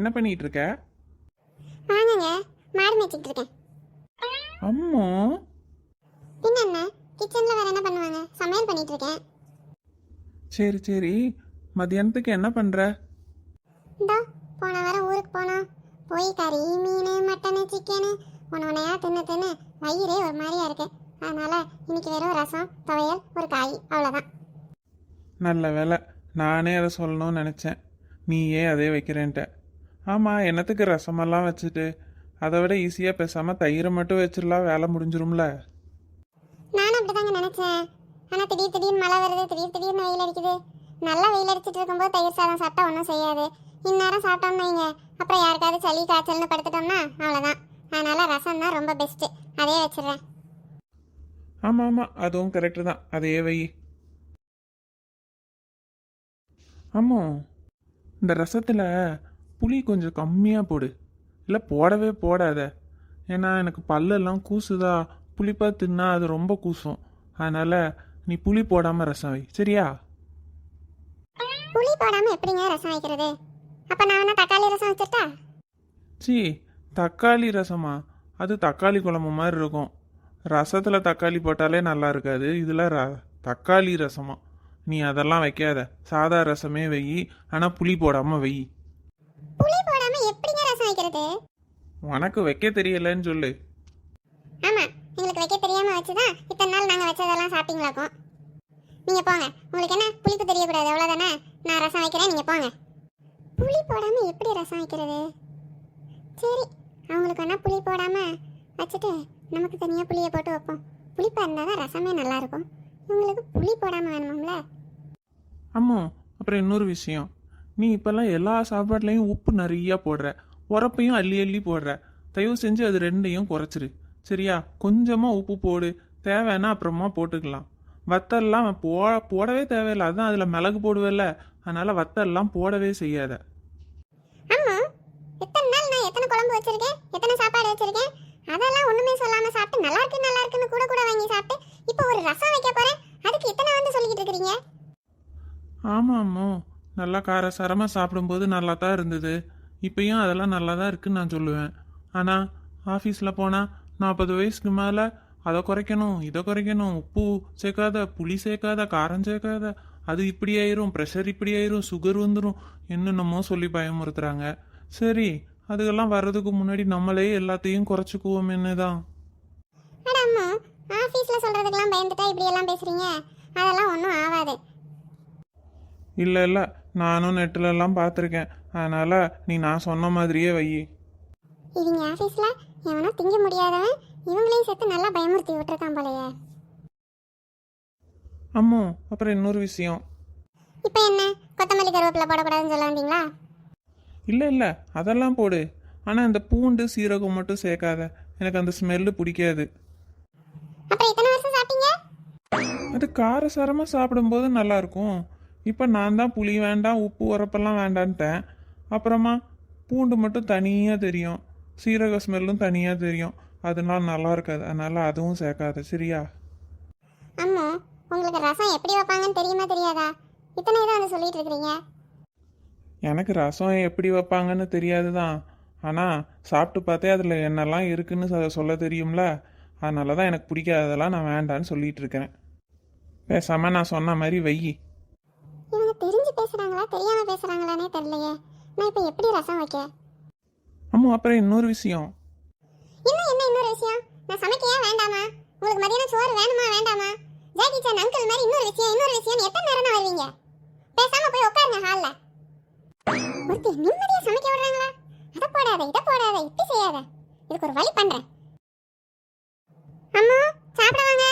என்ன பண்ணிட்டு இருக்க? வாங்குங்க, மாடு மேய்ச்சிட்டு இருக்கேன். அம்மோ, பின்ன என்ன, கிச்சன்ல வேற என்ன பண்ணுவாங்க, சமையல் பண்ணிட்டு இருக்கேன். சரி சரி. மத்தியானத்துக்கு என்ன பண்ற? இந்தோ போன வாரம் ஊருக்கு போனோம். போய் கறி, மீன், மட்டனு, சிக்கனு ஒன்றையா தின்னு தின்னு வயிறே ஒரு மாதிரியா இருக்கு. அதனால இன்னைக்கு வெறும் ரசம், துவையல், ஒரு காய், அவ்வளோதான். நல்ல வேலை, நானே அதை சொல்லணும்னு நினச்சேன். நீயே அதே வைக்கிறேன்ட்ட. ஆமாம், என்னத்துக்கு ரசமெல்லாம் வச்சுட்டு? அதை விட ஈஸியாக பேசாமல் தயிரை மட்டும் வச்சிடலாம், வேலை முடிஞ்சிரும்ல. நானும் அப்படிதாங்க நினைச்சேன். ஆனால் திடீர்னு மழை வருது, திடீர்னு வெயில் அடிக்குது. நல்லா வெயில் அடிச்சிட்டு இருக்கும்போது தயிர் சாதம் சாப்பிட்டா ஒன்றும் செய்யாது. இந்நேரம் சாப்பிட்டோம்னு வைங்க, அப்புறம் யாருக்காவது சளி காய்ச்சல்னு படுத்துட்டோம்னா அவ்வளோதான். அதனால ரசம் தான் ரொம்ப பெஸ்ட்டு, அதே வச்சிடுறேன். ஆமாம் ஆமாம், அதுவும் கரெக்டு தான், அதே வை. ஆமாம், இந்த ரசத்தில் புளி கொஞ்சம் கம்மியாக போடு, இல்லை போடவே போடாத. ஏன்னா எனக்கு பல்லெல்லாம் கூசுதா, புளிப்பாக தின்னா அது ரொம்ப கூசும். அதனால் நீ புளி போடாமல் ரசம் வை, சரியா? புளி போடாமல் எப்படிங்க ரசம் வைக்கிறது? அப்போ நான் வேணா தக்காளி ரசம் வச்சுட்டா? சி, தக்காளி ரசமா? அது தக்காளி குழம்பு மாதிரி இருக்கும். ரசத்தில் தக்காளி போட்டாலே நல்லா இருக்காது, இதில் தக்காளி ரசமா? நீ அதெல்லாம் வைக்காத, சாதா ரசமே வை. ஆனால் புளி போடாமல் வை. புளி போடாமல் எப்படிங்க ரசம் வைக்கிறது? உனக்கு வைக்க தெரியலன்னு சொல்லு. ஆமாம், எங்களுக்கு வைக்க தெரியாமல் வச்சு தான் இத்தனை நாள் நாங்கள் வச்சதெல்லாம் சாப்பிட்டீங்களாக்கும். நீங்கள் போங்க, உங்களுக்கு என்ன புளிப்பு தெரியக்கூடாது, அவ்வளோதானே? நான் ரசம் வைக்கிறேன், நீங்கள் போங்க. புளி போடாமல் எப்படி ரசம் வைக்கிறது? சரி, அவங்களுக்கு வேணா புளி போடாமல் வச்சுட்டு நமக்கு தனியாக புளியை போட்டு வைப்போம். புளிப்பாக இருந்தால் தான் ரசமே நல்லாயிருக்கும். இவங்களுக்கு புளி போடாமல் வேணும்ல. ஆமாம், அப்புறம் இன்னொரு விஷயம், நீ இப்போல்லாம் எல்லா சாப்பாட்லேயும் உப்பு நிறையா போடுற, உரப்பையும் அள்ளி அள்ளி போடுற. தயவு செஞ்சு அது ரெண்டையும் குறைச்சிரு, சரியா? கொஞ்சமாக உப்பு போடு, தேவைன்னா அப்புறமா போட்டுக்கலாம். வத்தல்லாம் போடவே தேவையில்லை, அதான் அதில் மிளகு போடுவேல்ல, அதனால் வத்தல்லாம் போடவே செய்யாத. ஆமாம், எத்தனை நாள் நான் எத்தனை குழம்பு வச்சுருக்கேன், எத்தனை சாப்பாடு வச்சுருக்கேன், அதெல்லாம் ஒன்றுமே சொல்லாமல் சாப்பிட்டு நல்லா இருக்குன்னு கூட வாங்கி சாப்பிட்டு இப்போ ஒரு ரசம் வைக்க போகிறேன், அதுக்கு இத்தனை வந்து சொல்லிக்கிட்டு இருக்கிறீங்க. ஆமாம்மா, நல்லா காரசாரமாக சாப்பிடும்போது நல்லா தான் இருந்தது. இப்பயும் அதெல்லாம் நல்லா தான் இருக்குன்னு நான் சொல்லுவேன். ஆனால் ஆஃபீஸில் போனால் 40 வயசுக்கு மேலே அதை குறைக்கணும், இதை குறைக்கணும், உப்பு சேர்க்காத, புளி சேர்க்காத, காரம் சேர்க்காத, அது இப்படி ஆயிரும், ப்ரெஷர் இப்படி ஆயிரும், சுகர் வந்துடும், என்னென்னமோ சொல்லி பயமுறுத்துறாங்க. சரி, அதுக்கெல்லாம் வர்றதுக்கு முன்னாடி நம்மளே எல்லாத்தையும் குறைச்சிக்குவோம் என்னதான். அம்மா, ஆஃபீஸில் சொல்கிறதுக்கெல்லாம் பயந்துட்டா இப்படியெல்லாம் பேசுகிறீங்க? அதெல்லாம் ஒன்றும் ஆகாது. இல்லை இல்லை, நானும் நெட்டிலெல்லாம் பார்த்துருக்கேன். அதனால் நீ நான் சொன்ன மாதிரியே வை. இவங்க ஆஃபீஸில் எவனோ திங்க முடியாதவன் இவங்களையும் சேர்த்து நல்லா பயமுறுத்தி விட்டுருக்கான் போலையே. அம்மோ, அப்புறம் இன்னொரு விஷயம். இப்போ என்ன, கொத்தமல்லி கருவேப்பிலை போடக்கூடாதுன்னு சொல்ல வந்தீங்களா? இல்லை இல்லை, அதெல்லாம் போடு. ஆனால் இந்த பூண்டு சீரகம் மட்டும் சேர்க்காத, எனக்கு அந்த ஸ்மெல்லு பிடிக்காது. அப்புறம் இத்தனை வருஷம் சாப்பிட்டீங்க? அது காரசாரமாக சாப்பிடும்போது நல்லாயிருக்கும். இப்போ நான் தான் புளி வேண்டாம், உப்பு உரப்பெல்லாம் வேண்டான்ட்டேன். அப்புறமா பூண்டு மட்டும் தனியாக தெரியும், சீரக ஸ்மெல்லும் தனியாக தெரியும், அதனால நல்லா இருக்காது. அதனால் அதுவும் சேர்க்காத, சரியா? அம்மா, உங்களுக்கு ரசம் எப்படி வைப்பாங்கன்னு தெரியுமா தெரியாதா? இத்தனை இதை வந்து சொல்லிட்டு இருக்கிறீங்க. எனக்கு ரசம் எப்படி வைப்பாங்கன்னு தெரியாது தான், ஆனால் சாப்பிட்டு பார்த்தே அதில் என்னெல்லாம் இருக்குன்னு சொல்ல தெரியும்ல. அதனால தான் எனக்கு பிடிக்காததெல்லாம் நான் வேண்டான்னு சொல்லிட்டு இருக்கிறேன். பேசாமல் நான் சொன்ன மாதிரி வை. இவங்க தெரிஞ்சு பேசுகிறாங்களா தெரியாமல் பேசுகிறாங்களானே தெரியலையே. நான் இப்போ எப்படி ரசம் வைக்க? ஆமாம், அப்புறம் இன்னொரு விஷயம். என்ன இன்னொரு விஷயம்? நான் சமைக்க ஏன் வேண்டாமா? உங்களுக்கு மதியானம் சோறு வேணுமா வேண்டாமா? ஜாக்கி சான் அங்கிள் மாதிரி இன்னொரு விஷயம் எத்தனை நேரம் தான் வருவீங்க? பேசாம போய் உட்காருங்க ஹால்ல. ஒருத்தி நிம்மதியா சமைக்க விடுறாங்களா? அதை போடாத, இதை போடாத, இப்படி செய்யாத, இதுக்கு ஒரு வழி பண்றேன். அம்மா, சாப்பிட வாங்க.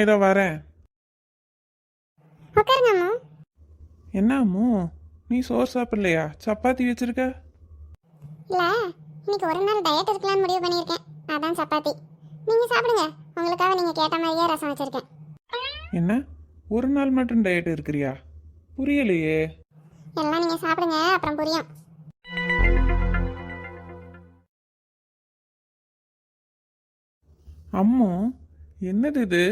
இதோ வரேன். உட்காருங்க அம்மா. என்ன அம்மு, நீ சோறு சாப்பிடலையா? சப்பாத்தி வச்சிருக்க? இல்ல, இன்னைக்கு ஒரு நாள் டயட் இருக்கலாம்னு முடிவு பண்ணியிருக்கேன், அதான் சப்பாத்தி. நீங்க சாப்பிடுங்க, உங்களுக்காக நீங்க கேட்ட மாதிரியே ரசம் வச்சிருக்கேன். என்ன, ஒரு நாள் மட்டும் டயட் இருக்கிறியா? புரியலையே. எல்லாம் நீங்க சாப்பிடுங்க, அப்புறம் புரியும். அம்மு, என்னது இது?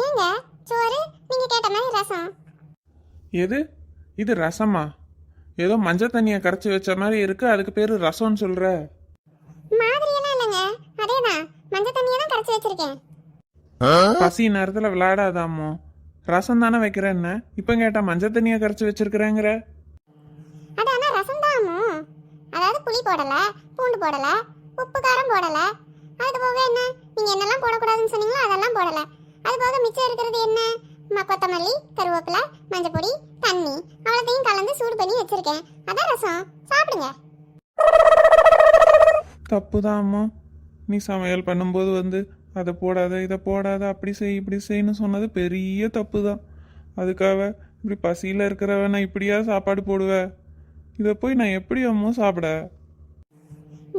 ஏங்க, சோறு, நீங்க கேட்ட மாதிரி ரசம். எது இது? ரசமா? ஏதோ மஞ்சள் தண்ணியை கரைச்சி வச்ச மாதிரி இருக்கு, அதுக்கு பேரு ரசம்னு சொல்ற? மாதிரியெல்லாம் இல்லைங்க, அதேதான் மஞ்சள் தண்ணியை தான் கரைச்சி வச்சிருக்கேன். பசி நேரத்துல விளையாடாதாமோ, ரசம் தானே வைக்கிறேன். என்ன இப்ப கேட்டா மஞ்சள் தண்ணியை கரைச்சி வச்சிருக்கிறேங்கிற? அது ஆனா ரசம் தாமோ, அதாவது புளி போடல, பூண்டு போடல, உப்பு காரம் போடல. அது போக என்ன நீங்க என்னெல்லாம் போடக்கூடாதுன்னு சொன்னீங்களோ அதெல்லாம் போடல. அது போக மிச்சம் இருக்கிறது என்ன, கொத்தமல்லி, கருவேப்பிலை, மஞ்சள் பொடி, தண்ணி அவ்வளோத்தையும் கலந்து சூடு பண்ணி வச்சிருக்கேன். அதான் ரசம், சாப்பிடுங்க. தப்புதாம்மா, நீ சமையல் பண்ணும்போது வந்து அதை போடாத இதை போடாத அப்படி செய் இப்படி செய்யன்னு சொன்னது பெரிய தப்பு தான். அதுக்காக இப்படி பசியில் இருக்கிறவ நான் இப்படியா சாப்பாடு போடுவேன்? இதை போய் நான் எப்படி அம்மா சாப்பிட?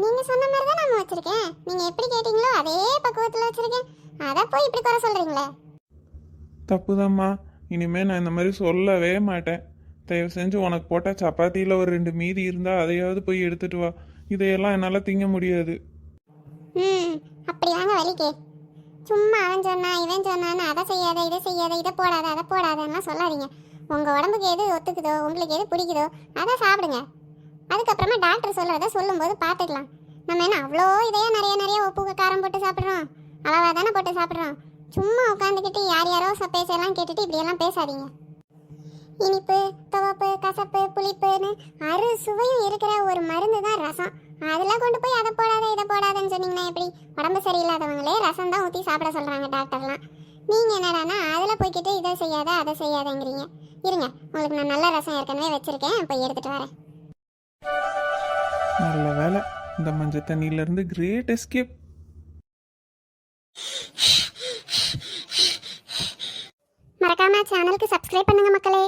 நீங்க சொன்ன மாதிரி தான் நான் வச்சிருக்கேன். நீங்க எப்படி கேட்டீங்களோ அதே பக்குவத்துல வச்சிருக்கேன். அத போய் இப்படி குறை சொல்றீங்களே? தப்புதாம்மா, இனிமே நான் இந்த மாதிரி சொல்லவே மாட்டேன். தயவு செஞ்சு உனக்கு போட்ட சப்பாத்தியில் ஒரு 2 மீதி இருந்தால் அதையாவது போய் எடுத்துட்டு வா. இதையெல்லாம் என்னால் திங்க முடியாது. அப்படி வாங்க வலிக்கு. சும்மா அவன் சொன்னா இவன் சொன்னான்னு அதை செய்யாத இதை செய்யாத இதை போடாத அதை போடாதன்னா சொல்லாதீங்க. உங்க உடம்புக்கு எது ஒத்துக்குதோ உங்களுக்கு எது பிடிக்குதோ அதை சாப்பிடுங்க. அதுக்கப்புறமா டாக்டர் சொல்றத சொல்லும்போது பார்த்துக்கலாம். நம்ம என்ன அவ்வளோ இதையே நிறைய நிறைய உப்பு காரம் போட்டு சாப்பிட்றோம், அளவாக தானே போட்டு சாப்பிட்றோம். சும்மா உட்காந்துக்கிட்டு யார் யாரோ பேசலாம் கேட்டுட்டு இப்படியெல்லாம் பேசாதீங்க. இனிப்பு, துவப்பு, கசப்பு, புளிப்புன்னு சுவையும் இருக்கிற ஒரு மருந்து தான் ரசம். அதெல்லாம் கொண்டு போய் அதை போடாத இதை போடாதன்னு சொன்னீங்கன்னா எப்படி? உடம்பு சரியில்லாதவங்களே ரசம் தான் ஊற்றி சாப்பிட சொல்கிறாங்க டாக்டர்லாம். நீங்கள் என்னடானா அதில் போய்கிட்டு இதை செய்யாத அதை செய்யாதங்கிறீங்க. இருங்க, உங்களுக்கு நான் நல்ல ரசம் ஏற்கனவே வச்சுருக்கேன், போய் எடுத்துகிட்டு வரேன். நல்ல வேலை, இந்த மஞ்சள் தண்ணியிலேருந்து கிரேட் எஸ்கேப். மறக்காம சேனலுக்கு சப்ஸ்கிரைப் பண்ணுங்க மக்களே.